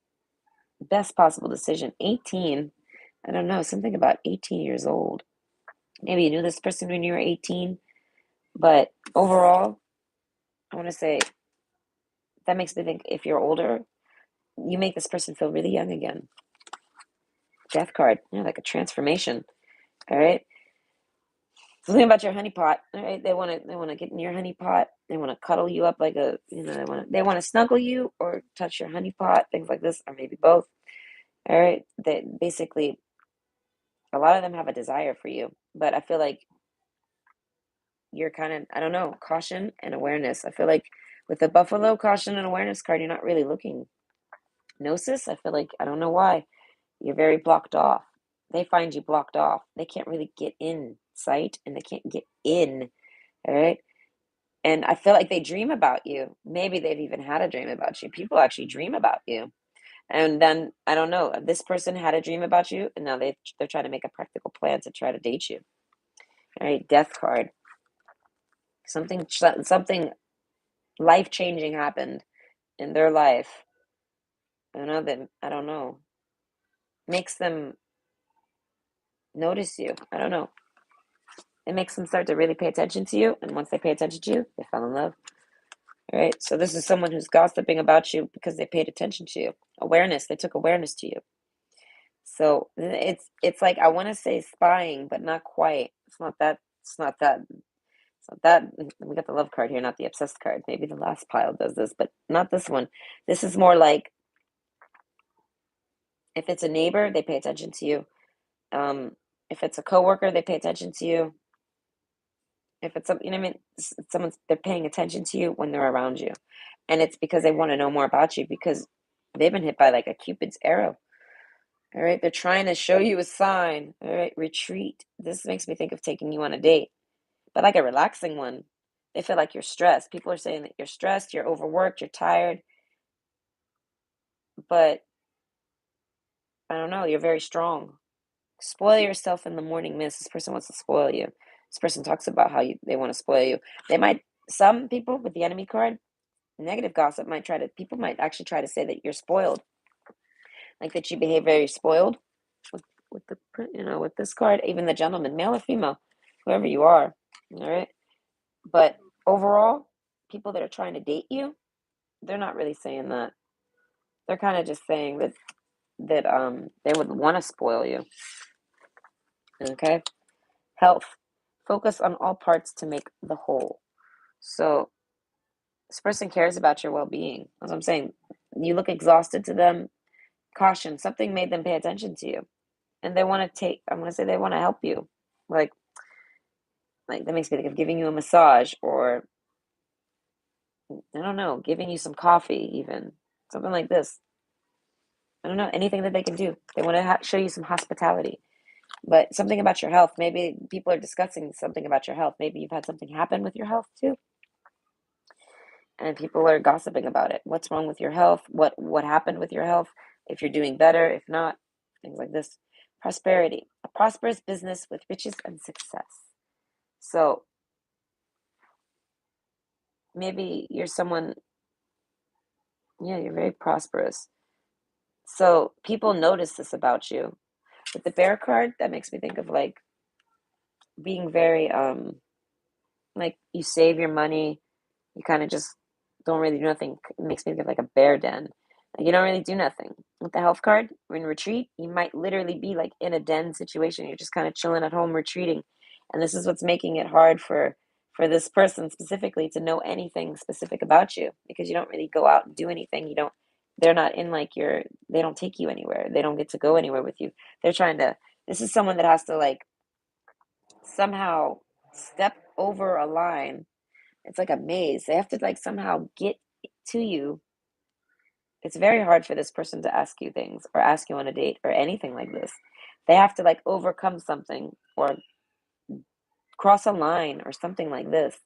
Best possible decision. 18. I don't know, something about 18 years old. Maybe you knew this person when you were 18, but overall, I want to say that makes me think if you're older, you make this person feel really young again. Death card, like a transformation. All right. Something about your honey pot. All right. They want to get in your honey pot. They want to cuddle you up like they want to snuggle you or touch your honey pot, things like this, or maybe both. All right. They basically, a lot of them have a desire for you, but I feel like you're kind of, I don't know, caution and awareness. I feel like with the Buffalo caution and awareness card, you're not really looking. Gnosis, I feel like, I don't know why, you're very blocked off. They find you blocked off. They can't really get in sight and they can't get in. All right. And I feel like they dream about you. Maybe they've even had a dream about you. People actually dream about you. And then I don't know. This person had a dream about you, and now they're trying to make a practical plan to try to date you. All right, death card. Something life changing happened in their life. I don't know. Makes them notice you. I don't know. It makes them start to really pay attention to you, and once they pay attention to you, they fell in love. All right. So this is someone who's gossiping about you because they paid attention to you. Awareness. They took awareness to you. So it's like I want to say spying, but not quite. It's not that. It's not that. It's not that. We got the love card here, not the obsessed card. Maybe the last pile does this, but not this one. This is more like if it's a neighbor, they pay attention to you. If it's a coworker, they pay attention to you. If it's something, they're paying attention to you when they're around you, and it's because they want to know more about you because they've been hit by like a Cupid's arrow. All right, they're trying to show you a sign. All right, retreat. This makes me think of taking you on a date, but like a relaxing one. They feel like you're stressed. People are saying that you're stressed, you're overworked, you're tired, but I don't know, you're very strong. Spoil yourself in the morning mist. This person wants to spoil you. This person talks about how they want to spoil you. Some people with the enemy card, Negative gossip might people might actually try to say that you're spoiled, like that you behave very spoiled with, with this card, even the gentleman, male or female, whoever you are. All right. But overall, people that are trying to date you, they're not really saying that. They're kind of just saying that they would want to spoil you. Okay? Health. Focus on all parts to make the whole. So this person cares about your well-being. As I'm saying, you look exhausted to them. Caution, something made them pay attention to you. And they want to I'm going to say they want to help you. Like that makes me think of giving you a massage, or I don't know, giving you some coffee, even something like this. I don't know, anything that they can do. They want to show you some hospitality. But something about your health, maybe people are discussing something about your health. Maybe you've had something happen with your health too, and people are gossiping about it. What's wrong with your health? What happened with your health? If you're doing better, if not, things like this. Prosperity, a prosperous business with riches and success. So maybe you're someone, yeah, you're very prosperous. So people notice this about you. With the bear card, that makes me think of like being very like you save your money, you kind of just don't really do nothing. It makes me think of like a bear den. Like you don't really do nothing. With the health card, in retreat, you might literally be like in a den situation. You're just kind of chilling at home, retreating. And this is what's making it hard for this person specifically to know anything specific about you, because you don't really go out and do anything. You don't they're not in like your they don't take you anywhere. They don't get to go anywhere with you. They're trying to this is someone that has to like somehow step over a line. It's like a maze. They have to like somehow get to you. It's very hard for this person to ask you things or ask you on a date or anything like this. They have to like overcome something or cross a line or something like this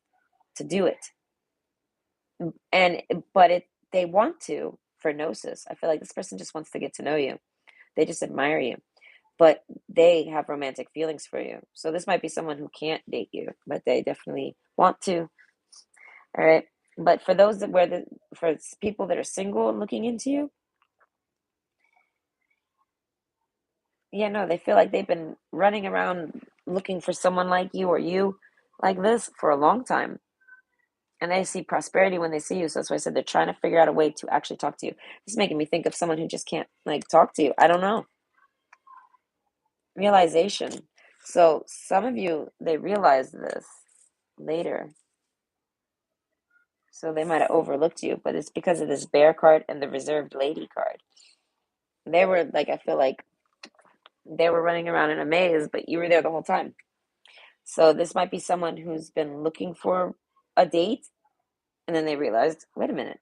to do it. And but they want to for gnosis. I feel like this person just wants to get to know you. They just admire you. But they have romantic feelings for you. So this might be someone who can't date you, but they definitely want to. All right. But for those that for people that are single and looking into you, yeah, no, they feel like they've been running around looking for someone like you or you like this for a long time. And they see prosperity when they see you. So that's why I said they're trying to figure out a way to actually talk to you. This is making me think of someone who just can't like talk to you. I don't know. Realization. So some of you, they realize this later. So they might have overlooked you, but it's because of this bear card and the reserved lady card. They were like, I feel like they were running around in a maze, but you were there the whole time. So this might be someone who's been looking for a date, and then they realized, wait a minute,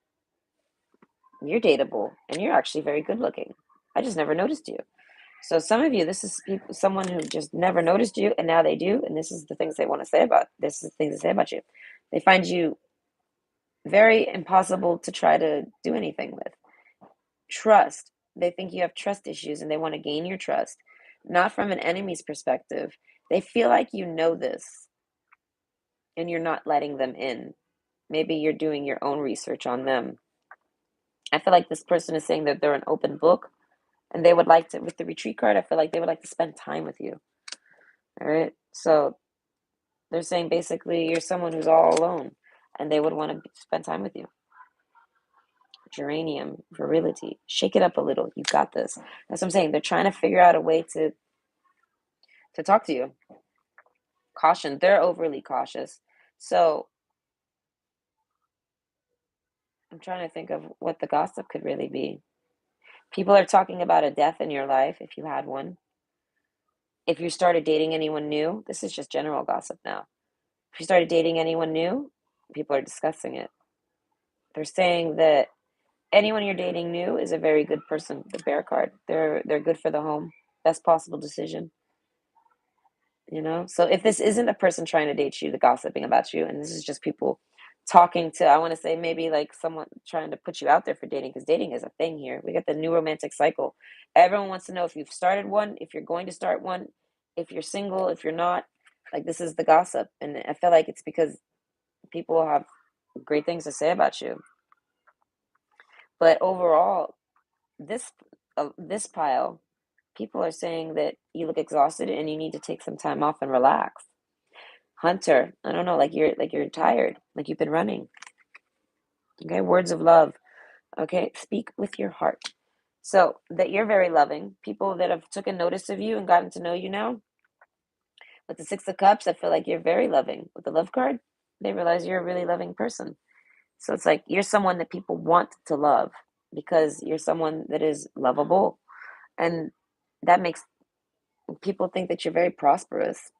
you're dateable, and you're actually very good looking. I just never noticed you. So some of you, this is someone who just never noticed you, and now they do, and this is the things they want to say about. This is the things they say about you. They find you very impossible to try to do anything with. Trust. They think you have trust issues, and they want to gain your trust, not from an enemy's perspective. They feel like you know this, and you're not letting them in. Maybe you're doing your own research on them. I feel like this person is saying that they're an open book, and they would like to, with the retreat card, I feel like they would like to spend time with you. All right. So they're saying basically you're someone who's all alone, and they would want to spend time with you. Geranium, virility. Shake it up a little. You got this. That's what I'm saying. They're trying to figure out a way to talk to you. Caution. They're overly cautious. So I'm trying to think of what the gossip could really be. People are talking about a death in your life if you had one. If you started dating anyone new, this is just general gossip now. If you started dating anyone new, people are discussing it. They're saying that anyone you're dating new is a very good person. The bear card. They're good for the home. Best possible decision. So if this isn't a person trying to date you, the gossiping about you, and this is just people talking to, I want to say maybe like someone trying to put you out there for dating, because dating is a thing here. We got the new romantic cycle. Everyone wants to know if you've started one, if you're going to start one, if you're single, if you're not. Like this is the gossip, and I feel like it's because people have great things to say about you. But overall, this pile, people are saying that you look exhausted and you need to take some time off and relax. Hunter, I don't know, like you're tired, like you've been running. Okay, words of love. Okay, speak with your heart. So that you're very loving. People that have taken notice of you and gotten to know you now. With the Six of Cups, I feel like you're very loving. With the Love card, they realize you're a really loving person. So it's like you're someone that people want to love because you're someone that is lovable. And that makes people think that you're very prosperous.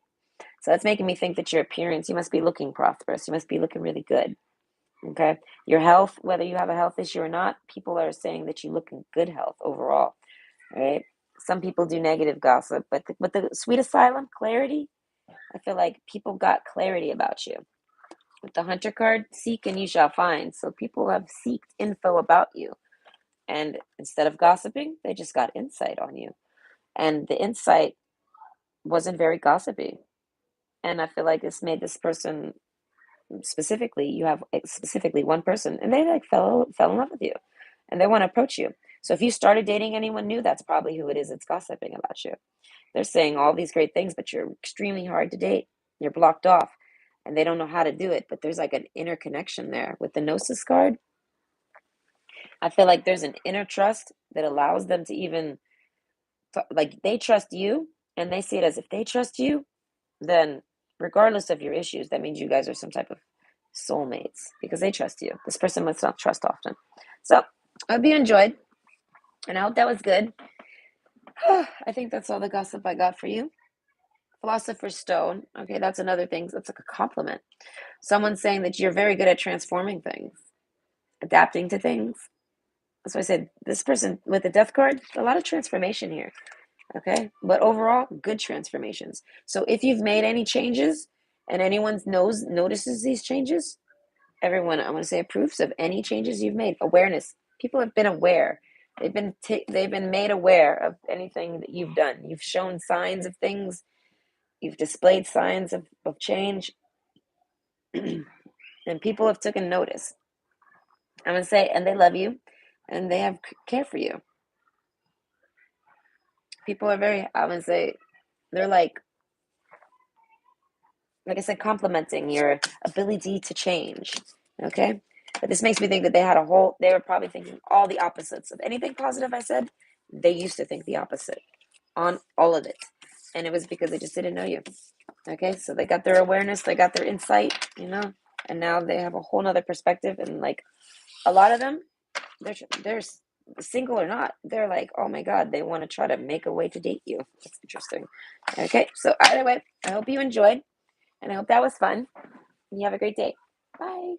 So that's making me think that your appearance, you must be looking prosperous. You must be looking really good. Okay. Your health, whether you have a health issue or not, people are saying that you look in good health overall. Right. Some people do negative gossip, but with the sweet asylum, clarity, I feel like people got clarity about you. With the Hunter card, seek and you shall find. So people have seeked info about you. And instead of gossiping, they just got insight on you. And the insight wasn't very gossipy. And I feel like this made this person specifically, you have specifically one person, and they like fell in love with you, and they want to approach you. So if you started dating anyone new, that's probably who it is that's gossiping about you. They're saying all these great things, but you're extremely hard to date. You're blocked off, and they don't know how to do it. But there's like an inner connection there with the Gnosis card. I feel like there's an inner trust that allows them to even like they trust you, and they see it as if they trust you, then regardless of your issues, that means you guys are some type of soulmates because they trust you. This person must not trust often. So I hope you enjoyed, and I hope that was good. I think that's all the gossip I got for you. Philosopher's Stone. Okay, that's another thing. That's like a compliment. Someone's saying that you're very good at transforming things, adapting to things. That's why I said this person with the Death card, a lot of transformation here. Okay, but overall, good transformations. So if you've made any changes and anyone notices these changes, everyone I want to say approves of any changes you've made. Awareness. People have been aware. They've been made aware of anything that you've done. You've shown signs of things. You've displayed signs of change, and people have taken notice. I'm gonna say, and they love you, and they have care for you. People are very. I'm gonna say, they're like I said, complimenting your ability to change. Okay. But this makes me think that they were probably thinking all the opposites of anything positive I said. They used to think the opposite on all of it. And it was because they just didn't know you. Okay. So they got their awareness, they got their insight, and now they have a whole nother perspective. And like a lot of them, they're single or not, they're like, oh my God, they want to try to make a way to date you. That's interesting. Okay. So either way, I hope you enjoyed. And I hope that was fun. And you have a great day. Bye.